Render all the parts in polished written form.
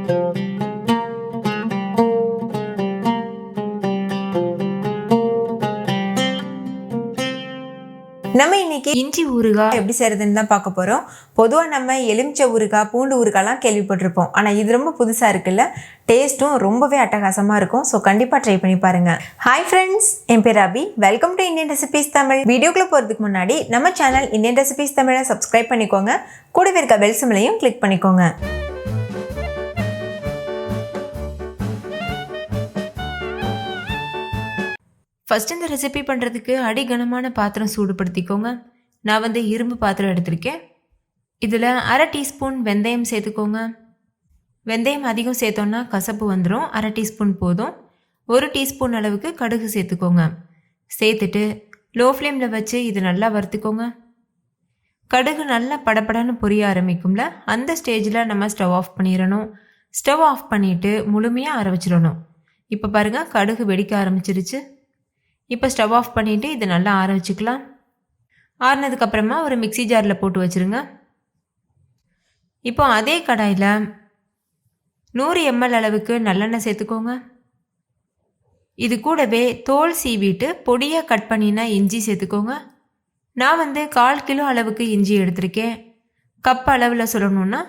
நம்ம இன்னைக்கு இஞ்சி ஊறுகாய் எப்படி செய்யறதுன்னு தான் பார்க்க போகிறோம். பொதுவாக நம்ம எலுமிச்சை ஊறுகாய், பூண்டு ஊறுகாய்லாம் கேள்விப்பட்டிருப்போம். ஆனால் இது ரொம்ப புதுசாக இருக்குல்ல, டேஸ்ட்டும் ரொம்பவே அட்டகாசமாக இருக்கும். ஸோ கண்டிப்பாக ட்ரை பண்ணி பாருங்கள். ஹாய் ஃப்ரெண்ட்ஸ், என் பேர் Abhi. Welcome to Indian recipes Tamil. வீடியோக்குள்ளே போகிறதுக்கு முன்னாடி நம்ம சேனல் இந்தியன் ரெசிபீஸ் தமிழை சப்ஸ்கிரைப் பண்ணிக்கோங்க. கூடவே இருக்க பெல் சிம்லையும் கிளிக் பண்ணிக்கோங்க. ஃபஸ்ட் இந்த ரெசிபி பண்ணுறதுக்கு அடிகனமான பாத்திரம் சூடுபடுத்திக்கோங்க. நான் இரும்பு பாத்திரம் எடுத்திருக்கேன். இதில் அரை டீஸ்பூன் வெந்தயம் சேர்த்துக்கோங்க. வெந்தயம் அதிகம் சேர்த்தோன்னா கசப்பு வந்துடும். அரை டீஸ்பூன் போதும். 1 டீஸ்பூன் அளவுக்கு கடுகு சேர்த்துக்கோங்க. சேர்த்துட்டு லோ ஃப்ளேமில் வச்சு இது நல்லா வறுத்துக்கோங்க. கடுகு நல்லா படப்படன்னு பொரிய ஆரம்பிக்கும்ல, அந்த ஸ்டேஜில் நம்ம ஸ்டவ் ஆஃப் பண்ணிடணும். ஸ்டவ் ஆஃப் பண்ணிவிட்டு முழுமையாக ஆற வச்சிடணும். இப்போ பாருங்கள், கடுகு வெடிக்க ஆரம்பிச்சிருச்சு. இப்போ ஸ்டவ் ஆஃப் பண்ணிவிட்டு இது நல்லா ஆற வச்சுக்கலாம். ஆறினதுக்கப்புறமா ஒரு மிக்சி ஜாரில் போட்டு வச்சுருங்க. இப்போ அதே கடாயில் 100 ml அளவுக்கு நல்லெண்ணெய் சேர்த்துக்கோங்க. இது கூடவே தோல் சீவிட்டு பொடியாக கட் பண்ணினா இஞ்சி சேர்த்துக்கோங்க. நான் 1/4 கிலோ அளவுக்கு இஞ்சி எடுத்திருக்கேன். கப் அளவில் சொல்லணுன்னா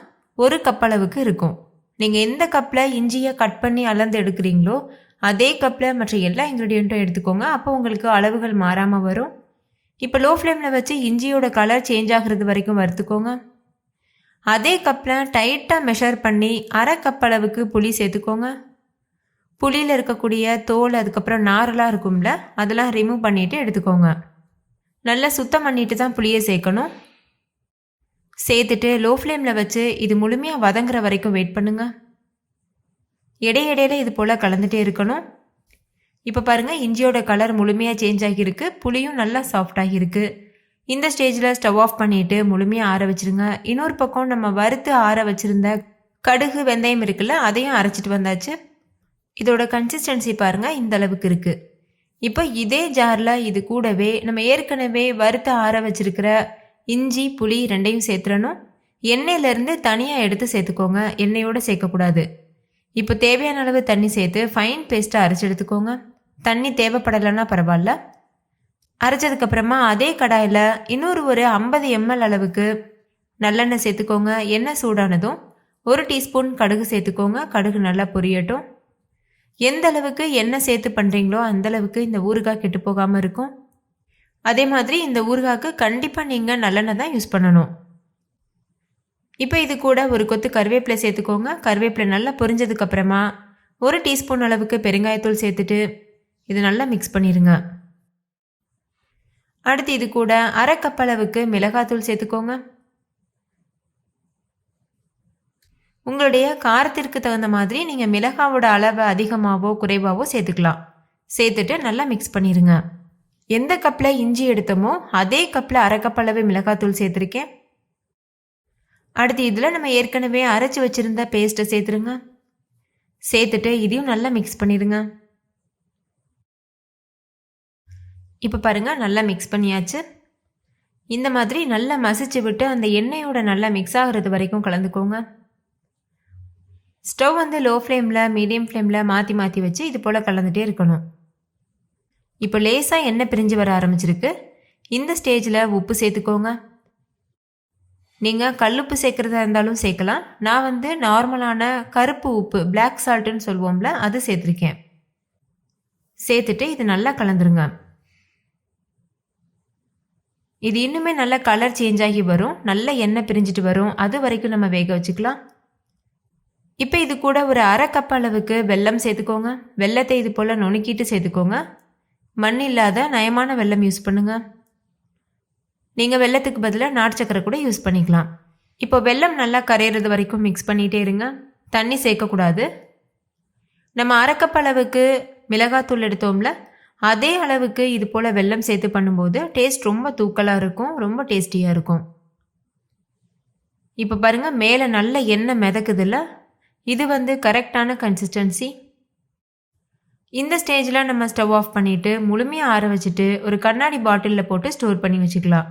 1 கப் அளவுக்கு இருக்கும். நீங்கள் எந்த கப்பில் இஞ்சியை கட் பண்ணி அளந்து எடுக்கிறீங்களோ அதே கப்பில் மற்ற எல்லா இன்க்ரீடியண்ட்டும் எடுத்துக்கோங்க. அப்போ உங்களுக்கு அளவுகள் மாறாமல் வரும். இப்போ லோ ஃப்ளேமில் வச்சு இஞ்சியோட கலர் சேஞ்ச் ஆகிறது வரைக்கும் வறுத்துக்கோங்க. அதே கப்பில் டைட்டாக மெஷர் பண்ணி அரை கப் அளவுக்கு புளி சேர்த்துக்கோங்க. புளியில் இருக்கக்கூடிய தோல், அதுக்கப்புறம் நாரெல்லாம் இருக்கும்ல, அதெல்லாம் ரிமூவ் பண்ணிவிட்டு எடுத்துக்கோங்க. நல்லா சுத்தம் பண்ணிட்டு தான் புளியை சேர்க்கணும். சேர்த்துட்டு லோ ஃப்ளேமில் வச்சு இது முழுமையாக வதங்குற வரைக்கும் வெயிட் பண்ணுங்கள். இடையிடையில இது போல் கலந்துகிட்டே இருக்கணும். இப்போ பாருங்கள், இஞ்சியோட கலர் முழுமையாக சேஞ்ச் ஆகியிருக்கு. புளியும் நல்லா சாஃப்ட் ஆகியிருக்கு. இந்த ஸ்டேஜில் ஸ்டவ் ஆஃப் பண்ணிவிட்டு முழுமையாக ஆற வச்சுருங்க. இன்னொரு பக்கம் நம்ம வறுத்து ஆற வச்சுருந்த கடுகு வெந்தயம் இருக்குல்ல, அதையும் அரைச்சிட்டு வந்தாச்சு. இதோட கன்சிஸ்டன்சி பாருங்கள், இந்த அளவுக்கு இருக்குது. இப்போ இதே ஜாரில் இது கூடவே நம்ம ஏற்கனவே வறுத்து ஆற வச்சுருக்கிற இஞ்சி புளி ரெண்டையும் சேர்த்துடணும். எண்ணெயிலேருந்து தனியாக எடுத்து சேர்த்துக்கோங்க, எண்ணெயோடு சேர்க்கக்கூடாது. இப்போ தேவையான அளவு தண்ணி சேர்த்து ஃபைன் பேஸ்ட்டாக அரைச்சி எடுத்துக்கோங்க. தண்ணி தேவைப்படலைன்னா பரவாயில்ல. அரைச்சதுக்கப்புறமா அதே கடாயில் இன்னொரு 50 ml அளவுக்கு நல்லெண்ணெய் சேர்த்துக்கோங்க. எண்ணெய் சூடானதும் 1 டீஸ்பூன் கடுகு சேர்த்துக்கோங்க. கடுகு நல்லா பொரியட்டும். எந்த அளவுக்கு எண்ணெய் சேர்த்து பண்ணுறீங்களோ அந்தளவுக்கு இந்த ஊறுகாய் கெட்டு போகாமல் இருக்கும். அதே மாதிரி இந்த ஊறுகாய்க்கு கண்டிப்பாக நீங்கள் நல்லெண்ணெய் தான் யூஸ் பண்ணணும். இப்போ இது கூட ஒரு கொத்து கருவேப்பிலை சேர்த்துக்கோங்க. கருவேப்பிலை நல்லா பொரிஞ்சதுக்கப்புறமா 1 டீஸ்பூன் அளவுக்கு பெருங்காயத்தூள் சேர்த்துட்டு இது நல்லா மிக்ஸ் பண்ணிடுங்க. அடுத்து இது கூட அரை கப் அளவுக்கு மிளகாத்தூள் சேர்த்துக்கோங்க. உங்களுடைய காரத்திற்கு தகுந்த மாதிரி நீங்கள் மிளகாவோட அளவை அதிகமாகவோ குறைவாகவோ சேர்த்துக்கலாம். சேர்த்துட்டு நல்லா மிக்ஸ் பண்ணிடுங்க. எந்த கப்பில் இஞ்சி எடுத்தோமோ அதே கப்பில் அரை கப் அளவு மிளகாத்தூள் சேர்த்துருக்கேன். அடுத்து இதில் நம்ம ஏற்கனவே அரைச்சி வச்சுருந்த பேஸ்ட்டை சேர்த்துருங்க. சேர்த்துட்டு இதையும் நல்லா மிக்ஸ் பண்ணிடுங்க. இப்போ பாருங்கள், நல்லா மிக்ஸ் பண்ணியாச்சு. இந்த மாதிரி நல்லா மசிச்சு விட்டு அந்த எண்ணெயோட நல்லா மிக்ஸ் ஆகிறது வரைக்கும் கலந்துக்கோங்க. ஸ்டவ் லோ ஃப்ளேமில் மீடியம் ஃப்ளேமில் மாற்றி மாற்றி வச்சு இது போல் கலந்துகிட்டே இருக்கணும். இப்போ லேசாக எண்ணெய் பிரிஞ்சு வர ஆரம்பிச்சிருக்கு. இந்த ஸ்டேஜில் உப்பு சேர்த்துக்கோங்க. நீங்கள் கல்லுப்பு சேர்க்குறதா இருந்தாலும் சேர்க்கலாம். நான் நார்மலான கருப்பு உப்பு, பிளாக் சால்ட்டுன்னு சொல்லுவோம்ல, அது சேர்த்துருக்கேன். சேர்த்துட்டு இது நல்லா கலந்துருங்க. இது இன்னுமே நல்லா கலர் சேஞ்ச் ஆகி வரும், நல்ல எண்ணெய் பிரிஞ்சிட்டு வரும். அது வரைக்கும் நம்ம வேக வச்சுக்கலாம். இப்போ இது கூட ஒரு அரை கப் அளவுக்கு வெல்லம் சேர்த்துக்கோங்க. வெல்லத்தை இது போல் நுணுக்கிட்டு சேர்த்துக்கோங்க. மண் இல்லாத நயமான வெல்லம் யூஸ் பண்ணுங்கள். நீங்கள் வெல்லத்துக்கு பதிலாக நாட்டு சக்கரை கூட யூஸ் பண்ணிக்கலாம். இப்போ வெல்லம் நல்லா கரையிறது வரைக்கும் மிக்ஸ் பண்ணிகிட்டே இருங்க. தண்ணி சேர்க்கக்கூடாது. நம்ம அரை கப் அளவுக்கு மிளகாத்தூள் எடுத்தோம்ல, அதே அளவுக்கு இது போல் வெல்லம் சேர்த்து பண்ணும்போது டேஸ்ட் ரொம்ப தூக்கலாக இருக்கும், ரொம்ப டேஸ்டியாக இருக்கும். இப்போ பாருங்கள், மேலே நல்ல எண்ணெய் மிதக்குதில்ல, இது கரெக்டான கன்சிஸ்டன்சி. இந்த ஸ்டேஜில் நம்ம ஸ்டவ் ஆஃப் பண்ணிவிட்டு முழுமையாக ஆற வச்சுட்டு ஒரு கண்ணாடி பாட்டிலில் போட்டு ஸ்டோர் பண்ணி வச்சுக்கலாம்.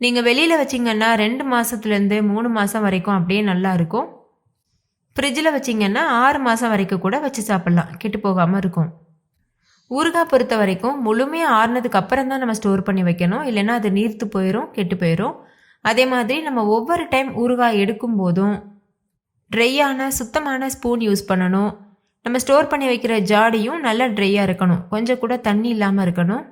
நீங்கள் வெளியில் வச்சிங்கன்னா 2 மாதத்துலேருந்து 3 மாதம் வரைக்கும் அப்படியே நல்லா இருக்கும். ஃப்ரிட்ஜில் வச்சிங்கன்னா 6 மாதம் வரைக்கும் கூட வச்சு சாப்பிட்லாம், கெட்டு போகாமல் இருக்கும். ஊறுகாய் பொறுத்த வரைக்கும் முழுமையாக ஆறுனதுக்கு அப்புறம் தான் நம்ம ஸ்டோர் பண்ணி வைக்கணும், இல்லைன்னா அது நீர்த்து போயிடும், கெட்டு போயிடும். அதே மாதிரி நம்ம ஒவ்வொரு டைம் ஊறுகாய் எடுக்கும் போதும் ட்ரையான சுத்தமான ஸ்பூன் யூஸ் பண்ணணும். நம்ம ஸ்டோர் பண்ணி வைக்கிற ஜாடியும் நல்லா ட்ரையாக இருக்கணும், கொஞ்சம் கூட தண்ணி இல்லாமல் இருக்கணும்.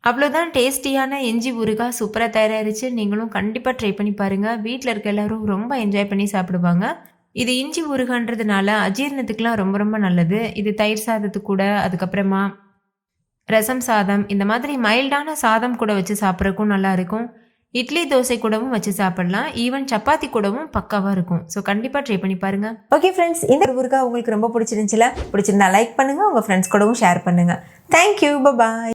அவ்வளோதான், டேஸ்டியான இஞ்சி ஊறுகாய் சூப்பராக தயாராகிருச்சு. நீங்களும் கண்டிப்பாக ட்ரை பண்ணி பாருங்கள். வீட்டில் இருக்க எல்லோரும் ரொம்ப என்ஜாய் பண்ணி சாப்பிடுவாங்க. இது இஞ்சி ஊறுகான்றதுனால அஜீரணத்துக்குலாம் ரொம்ப ரொம்ப நல்லது. இது தயிர் சாதத்துக்கு கூட, அதுக்கப்புறமா ரசம் சாதம், இந்த மாதிரி மைல்டான சாதம் கூட வச்சு சாப்பிட்றதுக்கும் நல்லாயிருக்கும். இட்லி தோசை கூடவும் வச்சு சாப்பிடலாம், ஈவன் சப்பாத்தி கூடவும் பக்காவாக இருக்கும். ஸோ கண்டிப்பாக ட்ரை பண்ணி பாருங்கள். ஓகே ஃப்ரெண்ட்ஸ், இந்த ஊறுகாய் உங்களுக்கு ரொம்ப பிடிச்சிருந்துச்சுல? பிடிச்சிருந்தா லைக் பண்ணுங்கள், உங்கள் ஃப்ரெண்ட்ஸ் கூடவும் ஷேர் பண்ணுங்கள். தேங்க்யூ, பாய்.